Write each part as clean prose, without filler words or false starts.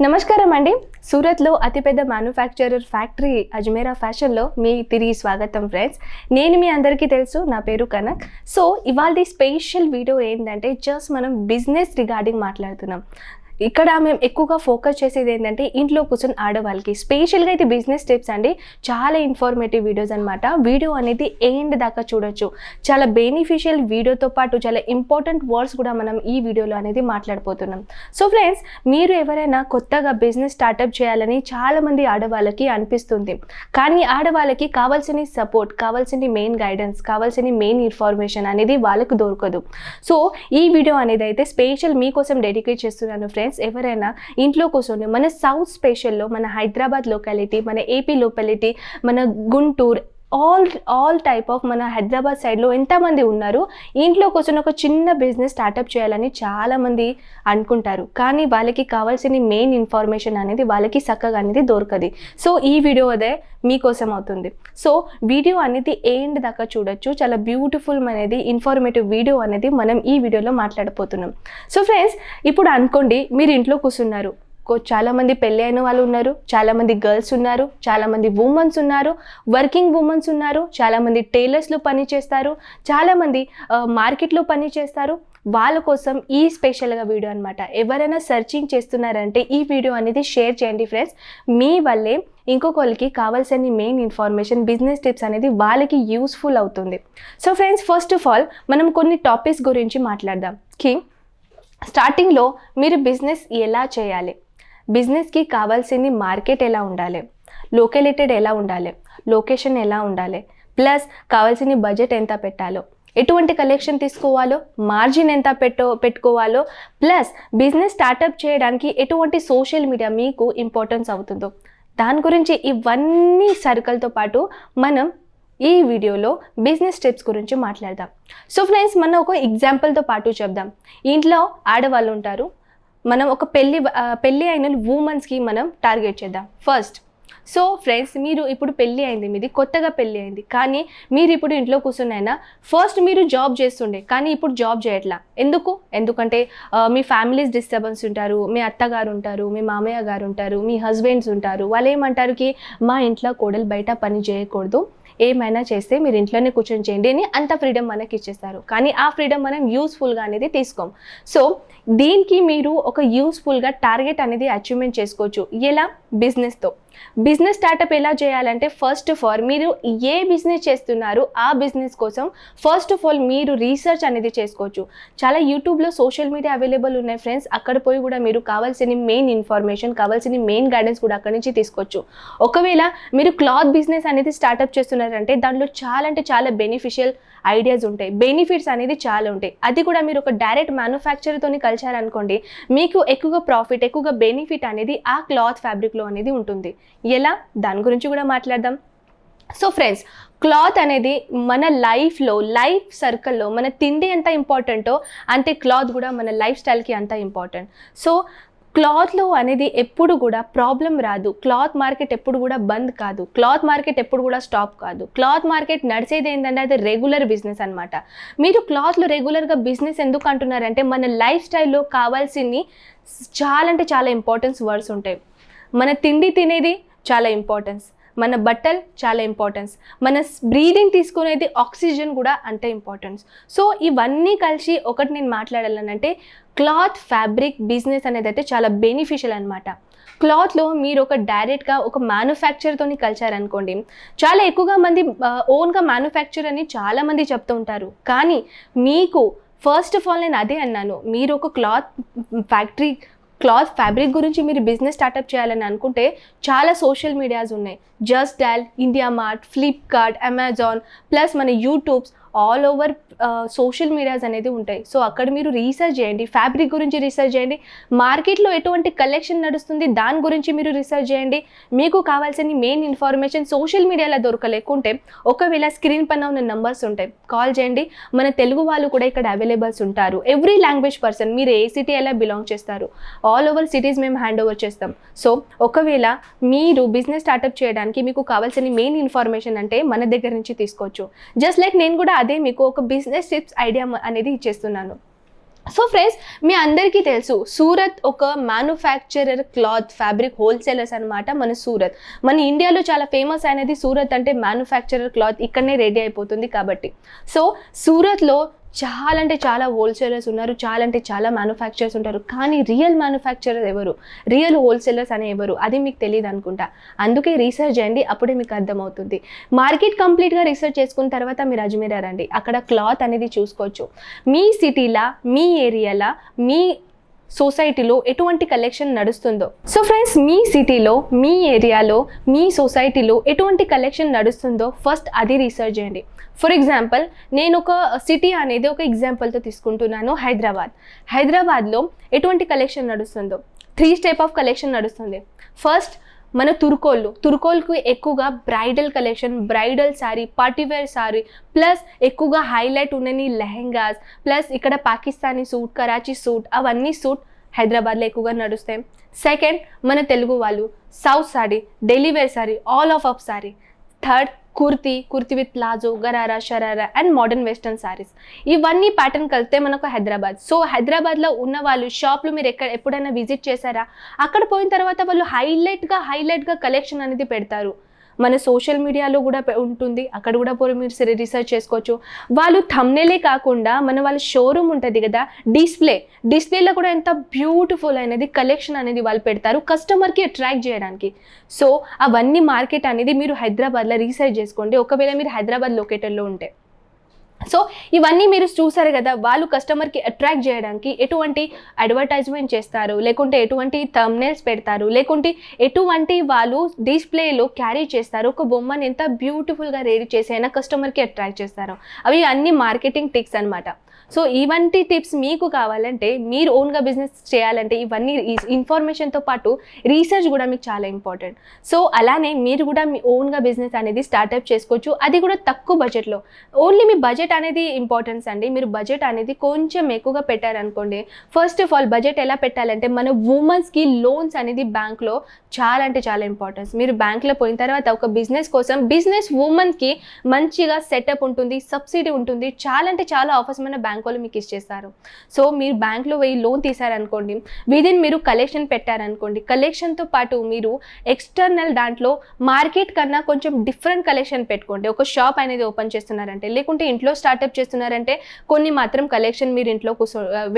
నమస్కారం అండి. సూరత్లో అతిపెద్ద మ్యానుఫ్యాక్చరర్ ఫ్యాక్టరీ అజ్మేరా ఫ్యాషన్లో మీ తిరిగి స్వాగతం ఫ్రెండ్స్. నేను మీ అందరికీ తెలుసు, నా పేరు కనక్. సో ఇవాళ స్పెషల్ వీడియో ఏంటంటే జస్ట్ మనం బిజినెస్ రిగార్డింగ్ మాట్లాడుతున్నాం. ఇక్కడ మేము ఎక్కువగా ఫోకస్ చేసేది ఏంటంటే ఇంట్లో కూర్చొని ఆడవాళ్ళకి స్పెషల్గా అయితే బిజినెస్ టిప్స్ అండి. చాలా ఇన్ఫర్మేటివ్ వీడియోస్ అనమాట. వీడియో అనేది ఎండ్ దాకా చూడొచ్చు. చాలా బెనిఫిషియల్ వీడియోతో పాటు చాలా ఇంపార్టెంట్ వర్డ్స్ కూడా మనం ఈ వీడియోలో అనేది మాట్లాడిపోతున్నాం. సో ఫ్రెండ్స్, మీరు ఎవరైనా కొత్తగా బిజినెస్ స్టార్టప్ చేయాలని చాలామంది ఆడవాళ్ళకి అనిపిస్తుంది. కానీ ఆడవాళ్ళకి కావాల్సిన సపోర్ట్, కావాల్సిన మెయిన్ గైడెన్స్, కావాల్సిన మెయిన్ ఇన్ఫర్మేషన్ అనేది వాళ్ళకు దొరకదు. సో ఈ వీడియో అనేది అయితే స్పెషల్ మీకోసం డెడికేట్ చేస్తున్నాను ఫ్రెండ్స్. ఎవరైనా ఇంట్లో కూర్చొని మన సౌత్ స్పెషల్లో, మన హైదరాబాద్ లొకాలిటీ, మన ఏపీ లొకాలిటీ, మన గుంటూరు, ఆల్ టైప్ ఆఫ్ మన హైదరాబాద్ సైడ్లో ఎంతమంది ఉన్నారు ఇంట్లో కూర్చొని ఒక చిన్న బిజినెస్ స్టార్టప్ చేయాలని చాలామంది అనుకుంటారు. కానీ వాళ్ళకి కావాల్సిన మెయిన్ ఇన్ఫర్మేషన్ అనేది వాళ్ళకి చక్కగా అనేది దొరకదు. సో ఈ వీడియో అదే మీకోసం అవుతుంది. సో వీడియో అనేది ఎండ్ దాకా చూడొచ్చు. చాలా బ్యూటిఫుల్ అనేది ఇన్ఫర్మేటివ్ వీడియో అనేది మనం ఈ వీడియోలో మాట్లాడబోతున్నాం. సో ఫ్రెండ్స్, ఇప్పుడు అనుకోండి మీరు ఇంట్లో కూర్చున్నారు. చాలామంది పెళ్ళి అయిన వాళ్ళు ఉన్నారు, చాలామంది గర్ల్స్ ఉన్నారు, చాలామంది ఉమెన్స్ ఉన్నారు, వర్కింగ్ ఉమెన్స్ ఉన్నారు, చాలామంది టైలర్స్లో పని చేస్తారు, చాలామంది మార్కెట్లో పని చేస్తారు. వాళ్ళ కోసం ఈ స్పెషల్గా వీడియో అనమాట. ఎవరైనా సర్చింగ్ చేస్తున్నారంటే ఈ వీడియో అనేది షేర్ చేయండి ఫ్రెండ్స్. మీ వల్లే ఇంకొకరికి కావాల్సిన మెయిన్ ఇన్ఫర్మేషన్, బిజినెస్ టిప్స్ అనేది వాళ్ళకి యూస్ఫుల్ అవుతుంది. So friends, first of all మనం కొన్ని టాపిక్స్ గురించి మాట్లాడదాం. స్టార్టింగ్లో మీరు బిజినెస్ ఎలా చేయాలి, బిజినెస్కి కావాల్సింది మార్కెట్ ఎలా ఉండాలి, లొకేటెడ్ ఎలా ఉండాలి, లొకేషన్ ఎలా ఉండాలి, ప్లస్ కావాల్సిన బడ్జెట్ ఎంత పెట్టాలో, ఎటువంటి కలెక్షన్ తీసుకోవాలో, మార్జిన్ ఎంత పెట్టుకోవాలో, ప్లస్ బిజినెస్ స్టార్టప్ చేయడానికి ఎటువంటి సోషల్ మీడియా మీకు ఇంపార్టెన్స్ అవుతుందో, దాని గురించి ఇవన్నీ సర్కిల్తో పాటు మనం ఈ వీడియోలో బిజినెస్ టిప్స్ గురించి మాట్లాడదాం. సో ఫ్రెండ్స్, మనం ఒక ఎగ్జాంపుల్తో పాటు చెప్దాం. ఇంట్లో ఆడవాళ్ళు ఉంటారు. మనం ఒక పెళ్ళి అయిన ఉమెన్స్కి మనం టార్గెట్ చేద్దాం ఫస్ట్. సో ఫ్రెండ్స్, మీరు ఇప్పుడు పెళ్ళి అయింది, మీది కొత్తగా పెళ్ళి అయింది, కానీ మీరు ఇప్పుడు ఇంట్లో కూర్చున్నైనా ఫస్ట్ మీరు జాబ్ చేస్తుండే, కానీ ఇప్పుడు జాబ్ చేయట్లా. ఎందుకంటే మీ ఫ్యామిలీస్ డిస్టర్బెన్స్ ఉంటారు, మీ అత్తగారు ఉంటారు, మీ మామయ్య గారు ఉంటారు, మీ హస్బెండ్స్ ఉంటారు. వాళ్ళు ఏమంటారు మా ఇంట్లో కోడలు బయట పని చేయకూడదు, ఏమైనా చేస్తే మీరు ఇంట్లోనే కూర్చొని చేయండి అని అంత ఫ్రీడమ్ మనకి ఇచ్చేస్తారు. కానీ ఆ ఫ్రీడమ్ మనం యూస్ఫుల్గా అనేది తీసుకోం. సో దీనికి మీరు ఒక యూస్ఫుల్గా టార్గెట్ అనేది అచీవ్మెంట్ చేసుకోవచ్చు. ఎలా? బిజినెస్తో. బిజినెస్ స్టార్టప్ ఎలా చేయాలంటే ఫస్ట్ ఆఫ్ ఆల్ మీరు ఏ బిజినెస్ చేస్తున్నారు ఆ బిజినెస్ కోసం ఫస్ట్ ఆఫ్ ఆల్ మీరు రీసెర్చ్ అనేది చేసుకోవచ్చు. చాలా యూట్యూబ్లో సోషల్ మీడియా అవైలబుల్ ఉన్నాయి ఫ్రెండ్స్. అక్కడ పోయి కూడా మీరు కావాల్సిన మెయిన్ ఇన్ఫర్మేషన్, కావాల్సిన మెయిన్ గైడెన్స్ కూడా అక్కడి నుంచి తీసుకోవచ్చు. ఒకవేళ మీరు క్లాత్ బిజినెస్ అనేది స్టార్టప్ చేస్తున్నారంటే దాంట్లో చాలా బెనిఫిషియల్ ఐడియాస్ ఉంటాయి, బెనిఫిట్స్ అనేది చాలా ఉంటాయి. అది కూడా మీరు ఒక డైరెక్ట్ మ్యానుఫ్యాక్చర్తో కలిసారనుకోండి, మీకు ఎక్కువగా ప్రాఫిట్, ఎక్కువగా బెనిఫిట్ అనేది ఆ క్లాత్ ఫ్యాబ్రిక్లో అనేది ఉంటుంది. ఎలా? దాని గురించి కూడా మాట్లాడదాం. సో ఫ్రెండ్స్, క్లాత్ అనేది మన లైఫ్ సర్కిల్లో మన తిండి ఎంత ఇంపార్టెంటో అంతే క్లాత్ కూడా మన లైఫ్ స్టైల్కి అంత ఇంపార్టెంట్. సో క్లాత్లో అనేది ఎప్పుడు కూడా ప్రాబ్లం రాదు. క్లాత్ మార్కెట్ ఎప్పుడు కూడా బంద్ కాదు. క్లాత్ మార్కెట్ ఎప్పుడు కూడా స్టాప్ కాదు. క్లాత్ మార్కెట్ నడిచేది ఏంటంటే అది రెగ్యులర్ బిజినెస్ అనమాట. మీరు క్లాత్లో రెగ్యులర్గా బిజినెస్ ఎందుకు అంటున్నారంటే మన లైఫ్ స్టైల్లో కావాల్సింది చాలా ఇంపార్టెన్స్ వర్డ్స్ ఉంటాయి. మన తిండి తినేది చాలా ఇంపార్టెన్స్, మన బట్టలు చాలా ఇంపార్టెన్స్, మన బ్రీదింగ్ తీసుకునేది ఆక్సిజన్ కూడా అంతే ఇంపార్టెన్స్. సో ఇవన్నీ కలిసి ఒకటి నేను మాట్లాడాలనంటే క్లాత్ ఫ్యాబ్రిక్ బిజినెస్ అనేది అయితే చాలా బెనిఫిషియల్ అనమాట. క్లాత్లో మీరు ఒక డైరెక్ట్గా ఒక మ్యానుఫ్యాక్చర్తో కలిసారనుకోండి, చాలా ఎక్కువగా మంది ఓన్గా మ్యానుఫ్యాక్చర్ అని చాలామంది చెప్తూ ఉంటారు. కానీ మీకు ఫస్ట్ ఆఫ్ ఆల్ నేను అదే అన్నాను, మీరు ఒక క్లాత్ ఫ్యాబ్రిక్ గురించి మీరు బిజినెస్ స్టార్టప్ చేయాలని అనుకుంటే చాలా సోషల్ మీడియాస్ ఉన్నాయి. Just Dial, India Mart, Flipkart, Amazon, plus మన YouTubes, all over social medias అనేది ఉంటాయి. సో అక్కడ మీరు రీసెర్చ్ చేయండి, ఫ్యాబ్రిక్ గురించి రీసెర్చ్ చేయండి, మార్కెట్లో ఎటువంటి కలెక్షన్ నడుస్తుంది దాని గురించి మీరు రీసెర్చ్ చేయండి. మీకు కావాల్సిన మెయిన్ ఇన్ఫర్మేషన్ సోషల్ మీడియాలో దొరకలేకుంటే ఒకవేళ స్క్రీన్ పైన ఉన్న నంబర్స్ ఉంటాయి, కాల్ చేయండి. మన తెలుగు వాళ్ళు కూడా ఇక్కడ అవైలబుల్స్ ఉంటారు. ఎవ్రీ లాంగ్వేజ్ పర్సన్, మీరు ఏ సిటీ ఎలా బిలాంగ్ చేస్తారు, ఆల్ ఓవర్ సిటీస్ మేము హ్యాండ్ ఓవర్ చేస్తాం. సో ఒకవేళ మీరు బిజినెస్ స్టార్టప్ చేయడానికి మీకు కావాల్సిన మెయిన్ ఇన్ఫర్మేషన్ అంటే మన దగ్గర నుంచి తీసుకోవచ్చు. జస్ట్ లైక్ నేను కూడా అదే మీకు ఒక బిజినెస్ టిప్స్ ఐడియా అనేది ఇచ్చేస్తున్నాను. సో ఫ్రెండ్స్, మీ అందరికీ తెలుసు సూరత్ ఒక మ్యానుఫ్యాక్చరర్ క్లాత్ ఫ్యాబ్రిక్ హోల్సేలర్స్ అనమాట. మన ఇండియాలో చాలా ఫేమస్ అనేది సూరత్ అంటే మ్యానుఫ్యాక్చరర్ క్లాత్ ఇక్కడనే రెడీ అయిపోతుంది కాబట్టి. సో సూరత్లో చాలా అంటే చాలా హోల్సేలర్స్ ఉన్నారు, చాలా మ్యానుఫ్యాక్చరర్స్ ఉంటారు. కానీ రియల్ మ్యానుఫ్యాక్చరర్ ఎవరు, రియల్ హోల్సేలర్స్ అనే ఎవరు, అది మీకు తెలియదు అనుకుంటా. అందుకే రీసెర్చ్ చేయండి, అప్పుడే మీకు అర్థమవుతుంది. మార్కెట్ కంప్లీట్గా రీసెర్చ్ చేసుకున్న తర్వాత మీరు అజ్మీరా రండి, అక్కడ క్లాత్ అనేది చూసుకోవచ్చు. మీ సిటీలా, మీ ఏరియాలా, మీ సొసైటీలో ఎటువంటి కలెక్షన్ నడుస్తుందో. సో ఫ్రెండ్స్, మీ సిటీలో, మీ ఏరియాలో, మీ సొసైటీలో ఎటువంటి కలెక్షన్ నడుస్తుందో ఫస్ట్ అది రీసెర్చ్ చేయండి. ఫర్ ఎగ్జాంపుల్, నేను ఒక సిటీ అనేది ఒక ఎగ్జాంపుల్తో తీసుకుంటున్నాను, హైదరాబాద్లో ఎటువంటి కలెక్షన్ నడుస్తుందో 3 టైప్ ఆఫ్ కలెక్షన్ నడుస్తుంది. ఫస్ట్ మన తుర్కోల్కు ఎక్కువగా bridal collection, bridal sari, partywear sari, plus ఎక్కువగా హైలైట్ ఉన్నని లెహెంగాస్, ప్లస్ ఇక్కడ పాకిస్తానీ సూట్, కరాచీ సూట్, అవన్నీ సూట్ హైదరాబాద్లో ఎక్కువగా నడుస్తాయి. సెకండ్, మన తెలుగు వాళ్ళు south sari, daily wear sari, all of sari. Third, kurti with palazzo, gharara, sharara and modern western saris. ఇవన్నీ ప్యాటర్న్ కలిస్తే మనకు హైదరాబాద్. సో హైదరాబాద్లో ఉన్న వాళ్ళు షాప్లు మీరు ఎప్పుడైనా విజిట్ చేశారా? అక్కడ పోయిన తర్వాత వాళ్ళు హైలైట్గా కలెక్షన్ అనేది పెడతారు. మన సోషల్ మీడియాలో కూడా ఉంటుంది, అక్కడ కూడా పోయి మీరు రీసెర్చ్ చేసుకోవచ్చు. వాళ్ళు థంబ్నెయిలే కాకుండా వాళ్ళ షోరూమ్ ఉంటుంది కదా, డిస్ప్లేలో కూడా ఎంత బ్యూటిఫుల్ అనేది కలెక్షన్ అనేది వాళ్ళు పెడతారు కస్టమర్కి అట్రాక్ట్ చేయడానికి. సో అవన్నీ మార్కెట్ అనేది మీరు హైదరాబాద్లో రీసెర్చ్ చేసుకోండి, ఒకవేళ మీరు హైదరాబాద్ లొకేటెడ్లో ఉంటే. సో ఇవన్నీ మీరు చూసారు కదా, వాళ్ళు కస్టమర్కి అట్రాక్ట్ చేయడానికి ఎటువంటి అడ్వర్టైజ్మెంట్ చేస్తారు, లేకుంటే ఎటువంటి థంబ్నెయిల్స్ పెడతారు, లేకుంటే ఎటువంటి వాళ్ళు డిస్ప్లేలో క్యారీ చేస్తారు, ఒక బొమ్మని ఎంత బ్యూటిఫుల్గా రెడీ చేసి అయినా కస్టమర్కి అట్రాక్ట్ చేస్తారు. అవి అన్ని మార్కెటింగ్ టిప్స్ అనమాట. సో ఇవంటి టిప్స్ మీకు కావాలంటే, మీరు ఓన్గా బిజినెస్ చేయాలంటే ఇవన్నీ ఇన్ఫర్మేషన్తో పాటు రీసెర్చ్ కూడా మీకు చాలా ఇంపార్టెంట్. సో అలానే మీరు కూడా మీ ఓన్గా బిజినెస్ అనేది స్టార్ట్అప్ చేసుకోవచ్చు, అది కూడా తక్కువ బడ్జెట్లో. ఓన్లీ మీ బడ్జెట్ అనేది ఇంపార్టెన్స్ అండి. మీరు బడ్జెట్ అనేది కొంచెం ఎక్కువగా పెట్టారనుకోండి. ఫస్ట్ ఆఫ్ ఆల్ బడ్జెట్ ఎలా పెట్టాలంటే, మన ఉమెన్స్కి లోన్స్ అనేది బ్యాంక్లో చాలా అంటే చాలా ఇంపార్టెన్స్. మీరు బ్యాంక్లో పోయిన తర్వాత ఒక బిజినెస్ కోసం, బిజినెస్ ఉమెన్కి మంచిగా సెటప్ ఉంటుంది, సబ్సిడీ ఉంటుంది, చాలా అంటే చాలా ఆఫర్స్ మన బ్యాంక్ వాళ్ళు మీకు ఇచ్చేస్తారు. సో మీరు బ్యాంక్లో పోయి లోన్ తీసారనుకోండి, విదిన్ మీరు కలెక్షన్ పెట్టారనుకోండి, కలెక్షన్తో పాటు మీరు ఎక్స్టర్నల్ దాంట్లో మార్కెట్ కన్నా కొంచెం డిఫరెంట్ కలెక్షన్ పెట్టుకోండి. ఒక షాప్ అనేది ఓపెన్ చేస్తున్నారంటే, లేకుంటే ఇంట్లో స్టార్ట్అప్ చేస్తున్నారంటే కొన్ని మాత్రం కలెక్షన్ మీరు ఇంట్లో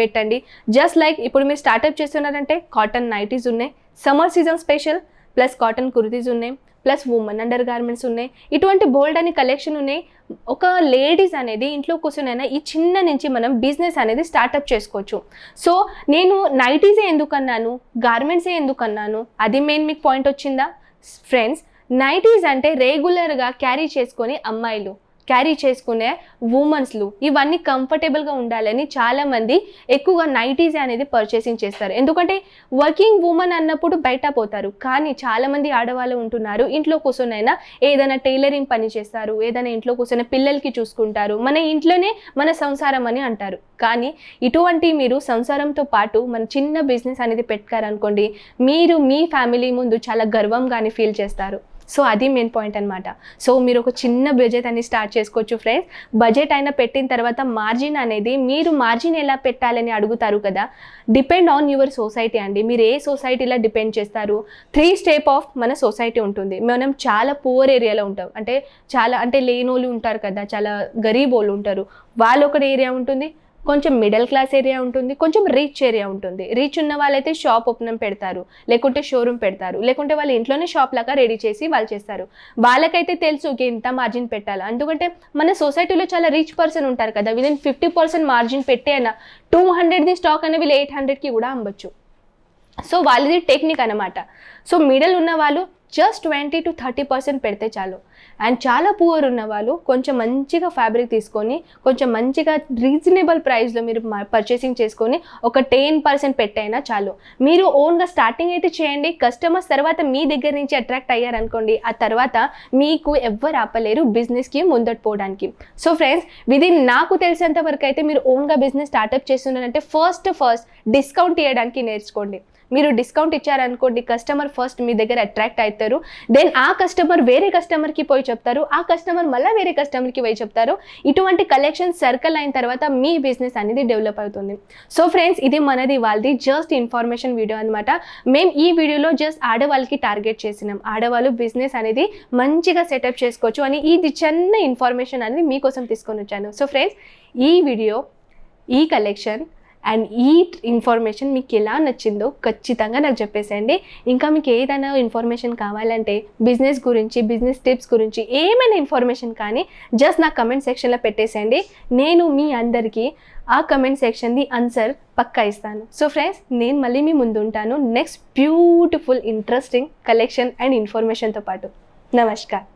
పెట్టండి. జస్ట్ లైక్ ఇప్పుడు మీరు స్టార్ట్అప్ చేస్తున్నారంటే కాటన్ నైటీస్ ఉన్నాయి, summer season special, plus cotton kurtis ఉన్నాయి, ప్లస్ ఉమెన్ అండర్ గార్మెంట్స్ ఉన్నాయి, ఇటువంటి బోల్డ్ అని కలెక్షన్ ఉన్నాయి. ఒక లేడీస్ అనేది ఇంట్లో కూర్చొనైనా ఈ చిన్న నుంచి మనం బిజినెస్ అనేది స్టార్ట్అప్ చేసుకోవచ్చు. సో నేను నైటీసే ఎందుకన్నాను, గార్మెంట్సే ఎందుకన్నాను, అది మెయిన్ మీకు పాయింట్ వచ్చిందా ఫ్రెండ్స్? నైటీస్ అంటే రెగ్యులర్గా క్యారీ చేసుకొని అమ్మాయిలు, క్యారీ చేసుకునే ఉమెన్స్లు ఇవన్నీ కంఫర్టబుల్గా ఉండాలని చాలామంది ఎక్కువగా నైటీస్ అనేది పర్చేసింగ్ చేస్తారు. ఎందుకంటే వర్కింగ్ ఉమెన్ అన్నప్పుడు బయట పోతారు, కానీ చాలామంది ఆడవాళ్ళు ఉంటున్నారు ఇంట్లో కూర్చొనైనా ఏదైనా టైలరింగ్ పని చేస్తారు, ఏదైనా ఇంట్లో కూర్చొని పిల్లలకి చూసుకుంటారు, మన ఇంట్లోనే మన సంసారం అని అంటారు. కానీ ఇటువంటి మీరు సంసారంతో పాటు మన చిన్న బిజినెస్ అనేది పెట్టారనుకోండి, మీరు మీ ఫ్యామిలీ ముందు చాలా గర్వంగానే ఫీల్ చేస్తారు. సో అది మెయిన్ పాయింట్ అనమాట. సో మీరు ఒక చిన్న బడ్జెట్ అనేది స్టార్ట్ చేసుకోవచ్చు ఫ్రెండ్స్. బడ్జెట్ అయినా పెట్టిన తర్వాత మార్జిన్ అనేది, మీరు మార్జిన్ ఎలా పెట్టాలని అడుగుతారు కదా, డిపెండ్ ఆన్ యువర్ సొసైటీ అండి. మీరు ఏ సొసైటీలో డిపెండ్ చేస్తారు. 3 స్టెప్ ఆఫ్ మన సొసైటీ ఉంటుంది. మనం చాలా పూర్ ఏరియాలో ఉంటాం, అంటే లేనోళ్ళు ఉంటారు కదా, చాలా గరీబ్ వాళ్ళు ఉంటారు, వాళ్ళు ఒకటి ఏరియా ఉంటుంది, కొంచెం మిడిల్ క్లాస్ ఏరియా ఉంటుంది, కొంచెం రిచ్ ఏరియా ఉంటుంది. రిచ్ ఉన్న వాళ్ళైతే షాప్ ఓపెన్ పెడతారు, లేకుంటే షోరూమ్ పెడతారు, లేకుంటే వాళ్ళ ఇంట్లోనే షాప్ లాగా రెడీ చేసి వాళ్ళు చేస్తారు. వాళ్ళకైతే తెలుసు ఎంత మార్జిన్ పెట్టాలి. ఎందుకంటే మన సొసైటీలో చాలా రిచ్ పర్సన్ ఉంటారు కదా, విదిన్ 50% మార్జిన్ పెట్టి అయినా 200ది స్టాక్ అని వీళ్ళు 800కి కూడా అమ్మచ్చు. సో వాళ్ళది టెక్నిక్ అనమాట. సో మిడిల్ ఉన్న వాళ్ళు జస్ట్ 20 to 30% పెడితే చాలు. అండ్ చాలా పూర్ ఉన్న వాళ్ళు కొంచెం మంచిగా ఫ్యాబ్రిక్ తీసుకొని, కొంచెం మంచిగా రీజనబుల్ ప్రైస్లో మీరు పర్చేసింగ్ చేసుకొని ఒక 10% పెట్టైనా చాలు. మీరు ఓన్గా స్టార్టింగ్ అయితే చేయండి. కస్టమర్స్ తర్వాత మీ దగ్గర నుంచి అట్రాక్ట్ అయ్యారనుకోండి, ఆ తర్వాత మీకు ఎవ్వరు ఆపలేరు బిజినెస్కి ముందట పోవడానికి. సో ఫ్రెండ్స్, విదిన్ నాకు తెలిసినంత వరకు అయితే మీరు ఓన్గా బిజినెస్ స్టార్ట్అప్ చేస్తున్నారంటే ఫస్ట్ డిస్కౌంట్ ఇవ్వడానికి నేర్చుకోండి. మీరు డిస్కౌంట్ ఇచ్చారనుకోండి, కస్టమర్ ఫస్ట్ మీ దగ్గర అట్రాక్ట్ అవుతారు. దెన్ ఆ కస్టమర్ వేరే కస్టమర్కి పోయి చెప్తారు, ఆ కస్టమర్ మళ్ళీ వేరే కస్టమర్కి పోయి చెప్తారు. ఇటువంటి కలెక్షన్ సర్కిల్ అయిన తర్వాత మీ బిజినెస్ అనేది డెవలప్ అవుతుంది. సో ఫ్రెండ్స్, ఇది మనది వాళ్ళది జస్ట్ ఇన్ఫర్మేషన్ వీడియో అనమాట. మేము ఈ వీడియోలో జస్ట్ ఆడవాళ్ళకి టార్గెట్ చేసినాం. ఆడవాళ్ళు బిజినెస్ అనేది మంచిగా సెటప్ చేసుకోవచ్చు అని ఇది చిన్న ఇన్ఫర్మేషన్ అనేది మీకోసం తీసుకొని వచ్చాను. సో ఫ్రెండ్స్, ఈ వీడియో, ఈ కలెక్షన్ అండ్ ఈ ఇన్ఫర్మేషన్ మీకు ఎలా నచ్చిందో ఖచ్చితంగా నాకు చెప్పేసేయండి. ఇంకా మీకు ఏదైనా ఇన్ఫర్మేషన్ కావాలంటే బిజినెస్ గురించి, బిజినెస్ టిప్స్ గురించి ఏమైనా ఇన్ఫర్మేషన్ కానీ జస్ట్ నా కమెంట్ సెక్షన్లో పెట్టేసేయండి. నేను మీ అందరికీ ఆ కమెంట్ సెక్షన్ది ఆన్సర్ పక్కా ఇస్తాను. సో ఫ్రెండ్స్, నేను మళ్ళీ మీ ముందు ఉంటాను next beautiful interesting collection and ఇన్ఫర్మేషన్తో పాటు. నమస్కారం.